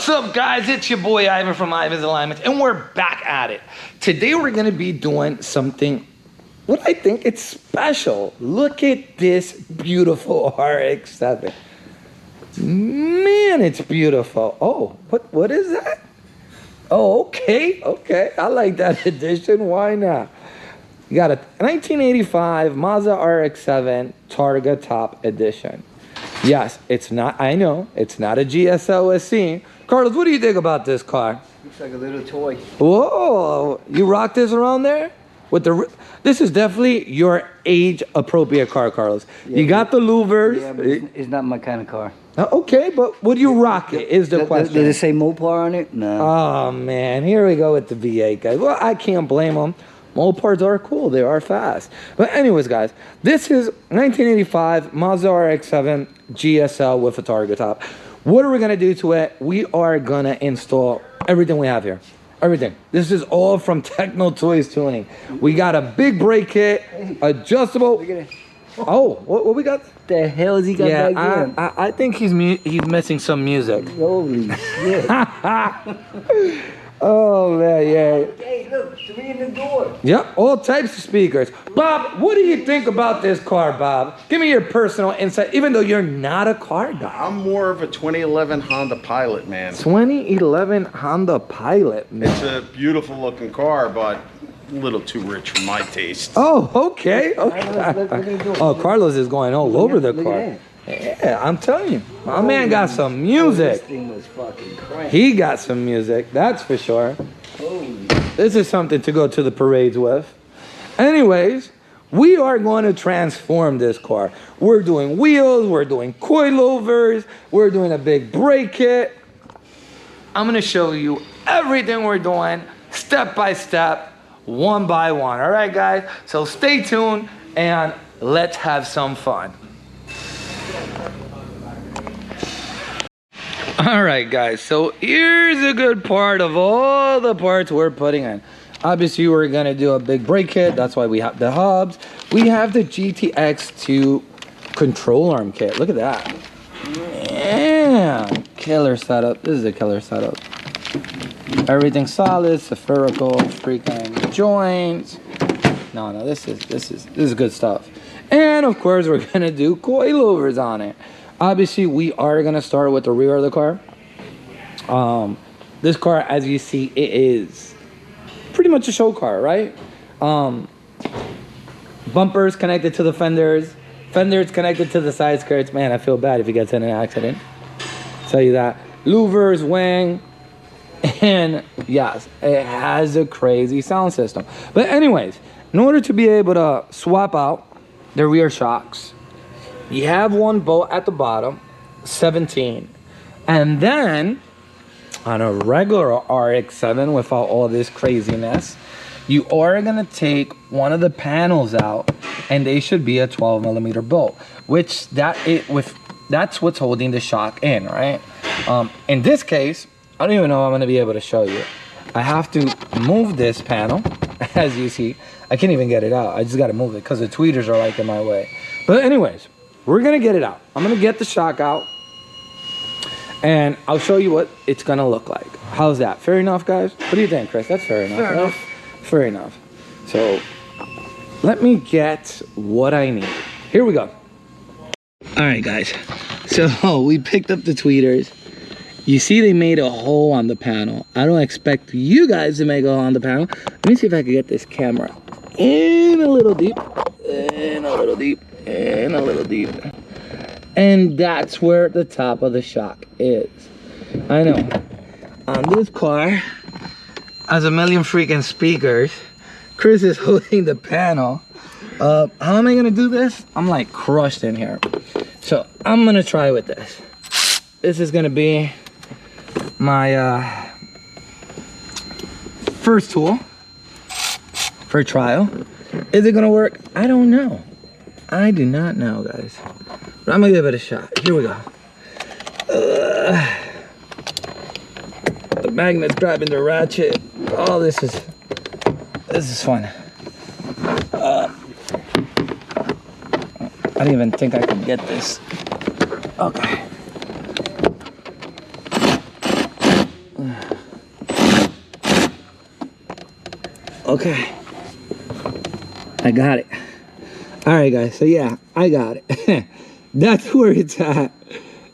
What's up, guys? It's your boy Ivan from Ivan's Alignment, and we're back at it. Today we're gonna be doing something, what I think it's special. Look at this beautiful RX-7. Man, it's beautiful. Oh, what is that? Oh, okay. I like that edition. Why not? You got a 1985 Mazda RX-7 Targa Top Edition. Yes, it's not, I know, it's not a GSL SC. Carlos, what do you think about this car? Looks like a little toy. Whoa, you rock this around there? With the, this is definitely your age-appropriate car, Carlos. Yeah, you got the louvers. Yeah, but it's not my kind of car. Okay, but would you rock it, is the question. Does it say Mopar on it? No. Oh, man, here we go with the V8, guys. Well, I can't blame them. Mopars are cool, they are fast. But anyways, guys, this is 1985 Mazda RX-7 GSL with a Targa top. What are we gonna do to it? We are gonna install everything we have here. Everything. This is all from Techno Toys Tuning. We got a big brake kit, adjustable. Look at it. Oh, what we got? The hell has he got back there? I think he's missing some music. Holy shit. Oh, man, yeah. Hey, look, 3 in the door. Yep, all types of speakers. Bob, what do you think about this car, Bob? Give me your personal insight, even though you're not a car guy. I'm more of a 2011 Honda Pilot, man. 2011 Honda Pilot, man. It's a beautiful looking car, but a little too rich for my taste. Oh, okay. Oh, Carlos is going all over the car. Yeah, I'm telling you, my man got some music. This thing was fucking crazy. He got some music, that's for sure. This is something to go to the parades with. Anyways, we are going to transform this car. We're doing wheels, we're doing coilovers, we're doing a big brake kit. I'm going to show you everything we're doing, step by step, one by one. All right, guys? So stay tuned and let's have some fun. All right, guys, so here's a good part of all the parts we're putting in. Obviously, we're gonna do a big brake kit. That's why we have the hubs. We have the GTX2 control arm kit. Look at that. Yeah, killer setup. This is a killer setup. Everything solid, spherical, freaking joints. No, this is good stuff. And of course, we're gonna do coilovers on it. Obviously, we are gonna start with the rear of the car. This car, as you see, it is pretty much a show car, right? Bumpers connected to the fenders, fenders connected to the side skirts. Man, I feel bad if he gets in an accident. I'll tell you that. Louvers, wing, and yes, it has a crazy sound system. But anyways, in order to be able to swap out the rear shocks, you have one bolt at the bottom, 17. And then, on a regular RX-7 without all this craziness, you are gonna take one of the panels out, and they should be a 12mm bolt, which that's what's holding the shock in, right? In this case, I don't even know if I'm gonna be able to show you. I have to move this panel, as you see. I can't even get it out. I just gotta move it because the tweeters are like in my way. But anyways, we're gonna get it out. I'm gonna get the shock out and I'll show you what it's gonna look like. How's that? Fair enough, guys? What do you think, Chris? That's fair enough. Fair enough. Fair enough. So let me get what I need. Here we go. All right, guys. So we picked up the tweeters. You see they made a hole on the panel. I don't expect you guys to make a hole on the panel. Let me see if I can get this camera in a little deep, in a little deep, in a little deep. And that's where the top of the shock is. I know. On this car has a million freaking speakers. Chris is holding the panel. How am I gonna do this? I'm like crushed in here. So I'm gonna try with this. This is gonna be my first tool for trial. Is it gonna work? I don't know. I do not know, guys. But I'm gonna give it a shot. Here we go. The magnet's grabbing the ratchet. Oh, this is fun. I didn't even think I could get this. Okay. Okay. I got it. All right, guys. So yeah, I got it. That's where it's at.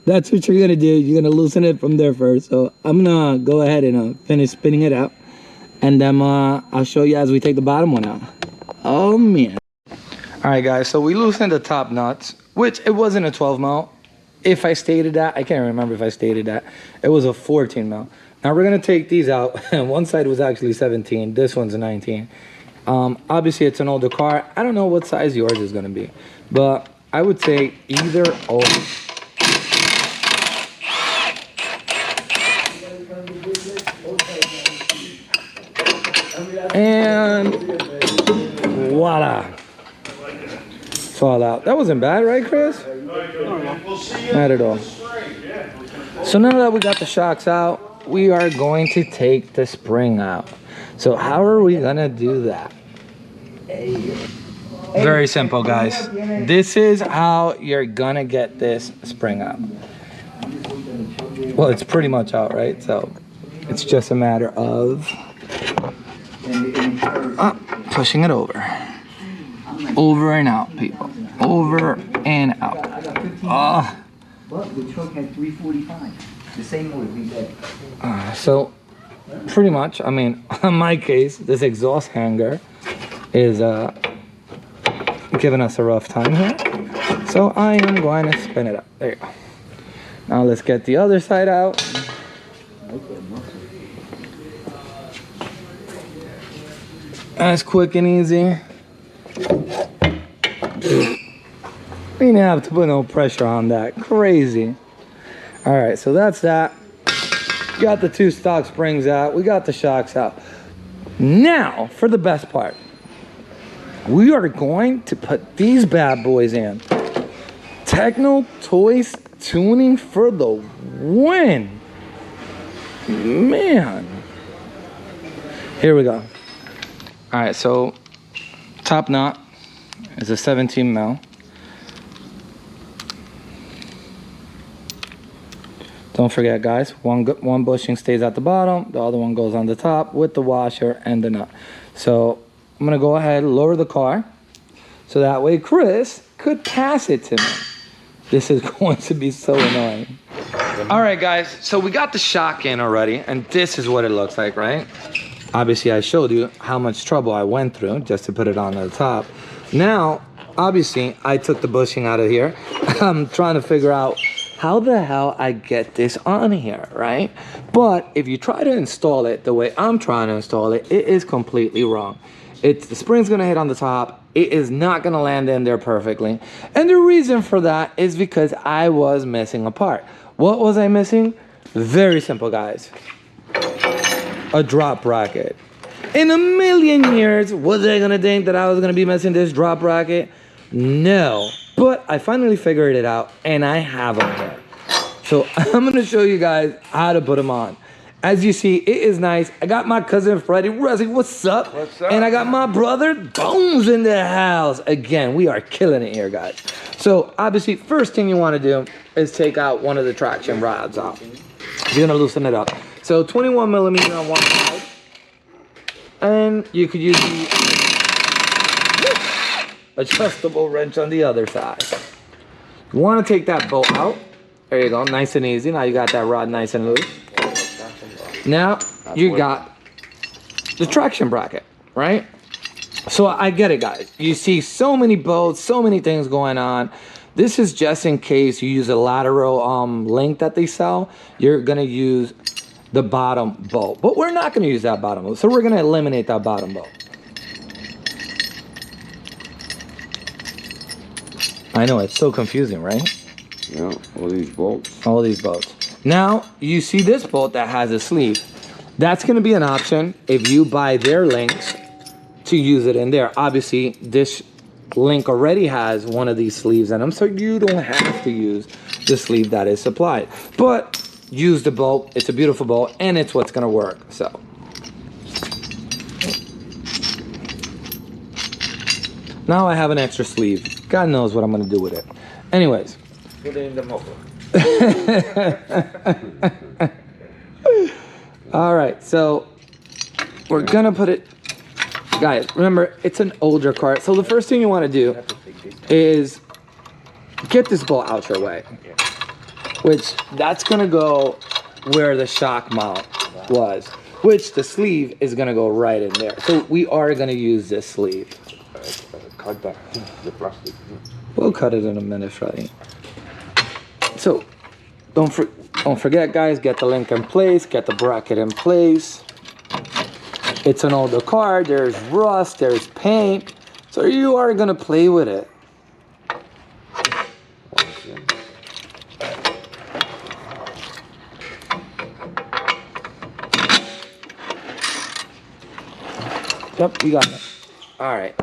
That's what you're gonna do. You're gonna loosen it from there first. So I'm gonna go ahead and finish spinning it out, and then I'll show you as we take the bottom one out. Oh man. All right, guys. So we loosened the top nuts, which it wasn't a 12 mil. If I stated that, I can't remember if I stated that. It was a 14 mil. Now we're gonna take these out. One side was actually 17. This one's a 19. Obviously it's an older car. I don't know what size yours is gonna be, but I would say either or. And voila. It's all out. That wasn't bad, right, Chris? Not at all. So now that we got the shocks out, we are going to take the spring out. So how are we gonna do that? Very simple, guys. This is how you're gonna get this spring out. Well, it's pretty much out, right? So it's just a matter of pushing it over. Over and out, people. Over and out. But the truck had 345. The same way we did. So pretty much, I mean, in my case, this exhaust hanger is giving us a rough time here. So I am going to spin it up. There you go. Now let's get the other side out. That's quick and easy. We didn't have to put no pressure on that. Crazy. All right, so that's that. Got the two stock springs out. We got the shocks out. Now, for the best part. We are going to put these bad boys in. Techno Toys tuning for the win. Man. Here we go. All right, so top knot is a 17 mil. Don't forget, guys, one bushing stays at the bottom, the other one goes on the top with the washer and the nut. So I'm gonna go ahead and lower the car so that way Chris could pass it to me. This is going to be so annoying. All right, guys, so we got the shock in already, and this is what it looks like, right? Obviously, I showed you how much trouble I went through just to put it on the top. Now, obviously, I took the bushing out of here. I'm trying to figure out how the hell I get this on here, right? But if you try to install it the way I'm trying to install it, it is completely wrong. The spring's gonna hit on the top. It is not gonna land in there perfectly. And the reason for that is because I was missing a part. What was I missing? Very simple, guys. A drop bracket. In a million years, was I gonna think that I was gonna be missing this drop bracket? No. But I finally figured it out, and I have them here. So I'm gonna show you guys how to put them on. As you see, it is nice. I got my cousin Freddie. Rusty, what's up? What's up? And I got my brother Bones in the house. Again, we are killing it here, guys. So obviously, first thing you wanna do is take out one of the traction rods off. You're gonna loosen it up. So 21 millimeter on one side. And you could use the adjustable wrench on the other side. You want to take that bolt out. There you go, nice and easy. Now you got that rod nice and loose. Now you got the traction bracket, right? So I get it, guys. You see so many bolts, so many things going on. This is just in case you use a lateral link that they sell. You're gonna use the bottom bolt, but we're not gonna use that bottom bolt. So we're gonna eliminate that bottom bolt. I know, it's so confusing, right? Yeah, all these bolts. All these bolts. Now, you see this bolt that has a sleeve. That's gonna be an option if you buy their links to use it in there. Obviously, this link already has one of these sleeves in them, so you don't have to use the sleeve that is supplied. But use the bolt, it's a beautiful bolt, and it's what's gonna work, so. Now I have an extra sleeve. God knows what I'm gonna do with it. Anyways. Put it in the motor. All right, so we're gonna put it Guys, remember, it's an older car. So the first thing you want to do is get this bolt out your way. Which, that's going to go where the shock mount was. Which, the sleeve is going to go right in there. So we are going to use this sleeve. Cut that, the plastic. We'll cut it in a minute, Freddie. So, don't forget, guys, get the link in place, get the bracket in place. It's an older car, there's rust, there's paint, so you are gonna play with it. Yep, we got it. All right,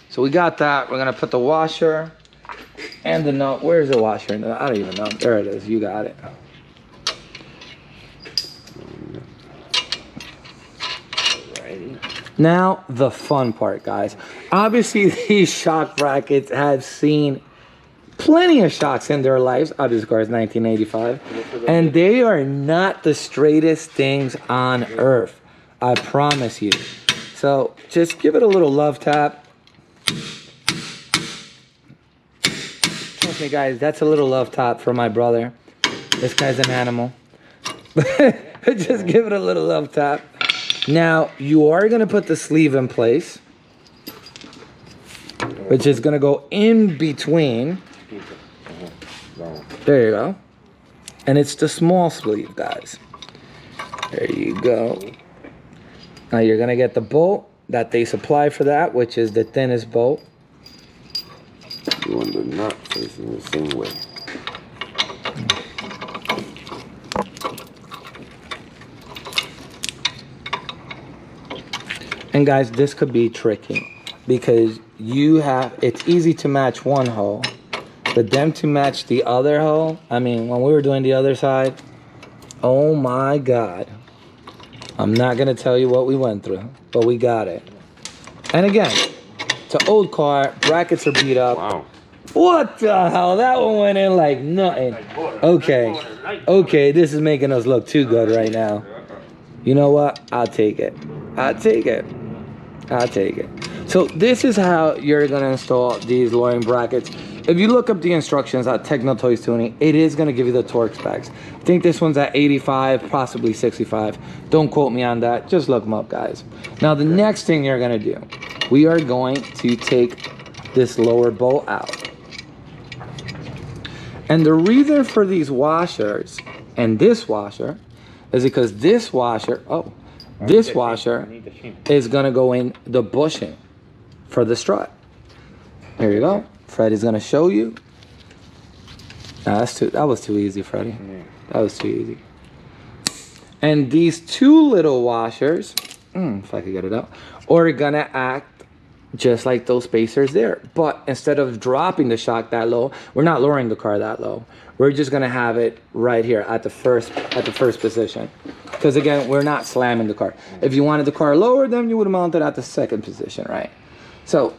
so we got that. We're gonna put the washer and the nut. Where's the washer? I don't even know. There it is, you got it. Now, the fun part, guys. Obviously, these shock brackets have seen plenty of shocks in their lives. Obviously, car is 1985. And they are not the straightest things on earth. I promise you. So, just give it a little love tap. Trust me, guys, that's a little love tap for my brother. This guy's an animal. Just give it a little love tap. Now, you are going to put the sleeve in place, which is going to go in between. There you go. And it's the small sleeve, guys. There you go. Now, you're going to get the bolt that they supply for that, which is the thinnest bolt. You want the nut facing the same way. And guys, this could be tricky because it's easy to match one hole, but then to match the other hole, I mean, when we were doing the other side, oh my God. I'm not gonna tell you what we went through, but we got it. And again, it's an old car, brackets are beat up. Wow. What the hell? That one went in like nothing. Okay, this is making us look too good right now. You know what? I'll take it. I'll take it. I'll take it. So this is how you're gonna install these lowering brackets. If you look up the instructions at Techno Toys Tuning, it is gonna give you the torque specs. I think this one's at 85, possibly 65. Don't quote me on that, just look them up, guys. Now the next thing you're gonna do, we are going to take this lower bolt out. And the reason for these washers and this washer is because this washer, this washer is gonna go in the bushing for the strut. Here you go. Freddie's gonna show you. Nah, that was too easy, Freddie. That was too easy. And these two little washers, if I could get it out, are gonna act just like those spacers there. But instead of dropping the shock that low, we're not lowering the car that low. We're just gonna have it right here at the first position. Because again, we're not slamming the car. If you wanted the car lower, then you would have mounted at the second position, right? So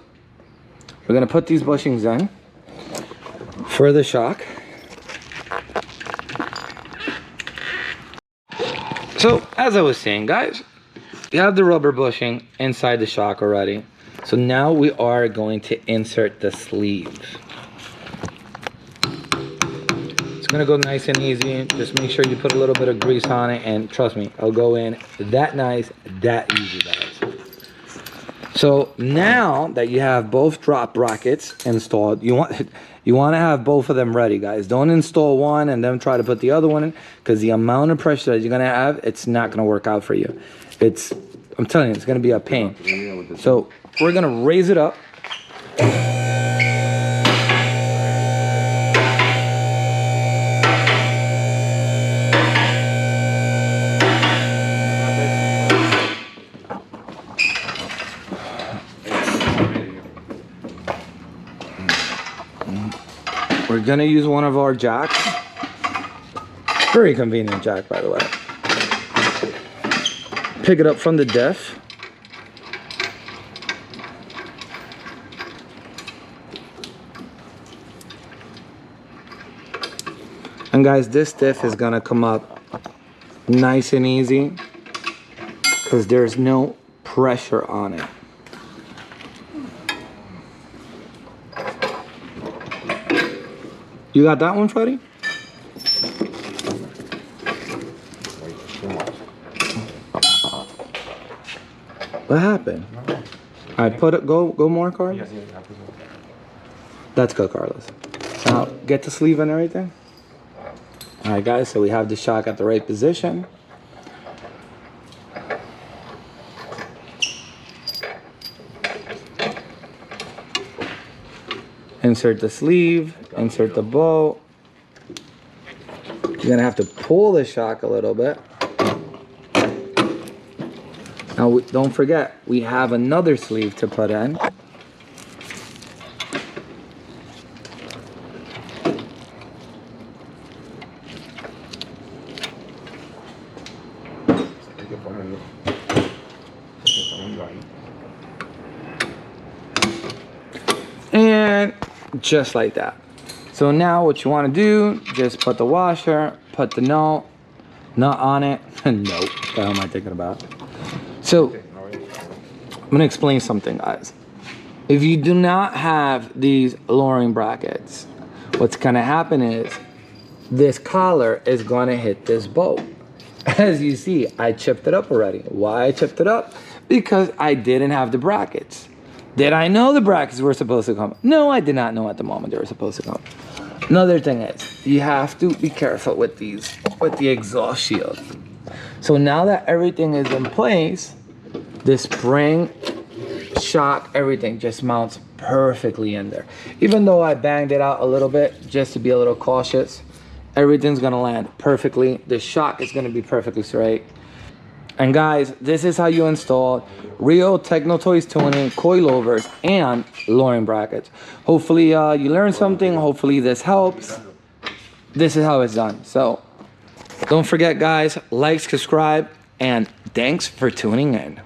we're gonna put these bushings in for the shock. So as I was saying, guys, you have the rubber bushing inside the shock already. So now we are going to insert the sleeve. It's gonna go nice and easy. Just make sure you put a little bit of grease on it, and trust me, it'll go in that nice, that easy, guys. So now that you have both drop brackets installed, you want to have both of them ready, guys. Don't install one and then try to put the other one in, because the amount of pressure that you're gonna have, it's not gonna work out for you. I'm telling you, it's gonna be a pain. So we're gonna raise it up. We're gonna use one of our jacks. Very convenient jack, by the way. Pick it up from the diff. And guys, this diff is gonna come up nice and easy because there's no pressure on it. You got that one, Freddie? What happened? All right, put it. Go more, Carlos. That's good, Carlos. Now get the sleeve and everything. All right, guys. So we have the shock at the right position. Insert the sleeve. Insert the bolt. You're gonna have to pull the shock a little bit. Now, don't forget, we have another sleeve to put in. And just like that. So now what you want to do, just put the washer, put the nut on it. Nope, what the hell am I thinking about? So, I'm gonna explain something, guys. If you do not have these lowering brackets, what's gonna happen is this collar is gonna hit this bolt. As you see, I chipped it up already. Why I chipped it up? Because I didn't have the brackets. Did I know the brackets were supposed to come? No, I did not know at the moment they were supposed to come. Another thing is, you have to be careful with these, with the exhaust shield. So now that everything is in place, the spring, shock, everything just mounts perfectly in there. Even though I banged it out a little bit just to be a little cautious, everything's gonna land perfectly. The shock is gonna be perfectly straight. And guys, this is how you install real Techno Toys tuning, coilovers, and lowering brackets. Hopefully you learned something. Hopefully this helps. This is how it's done. So don't forget, guys, like, subscribe, and thanks for tuning in.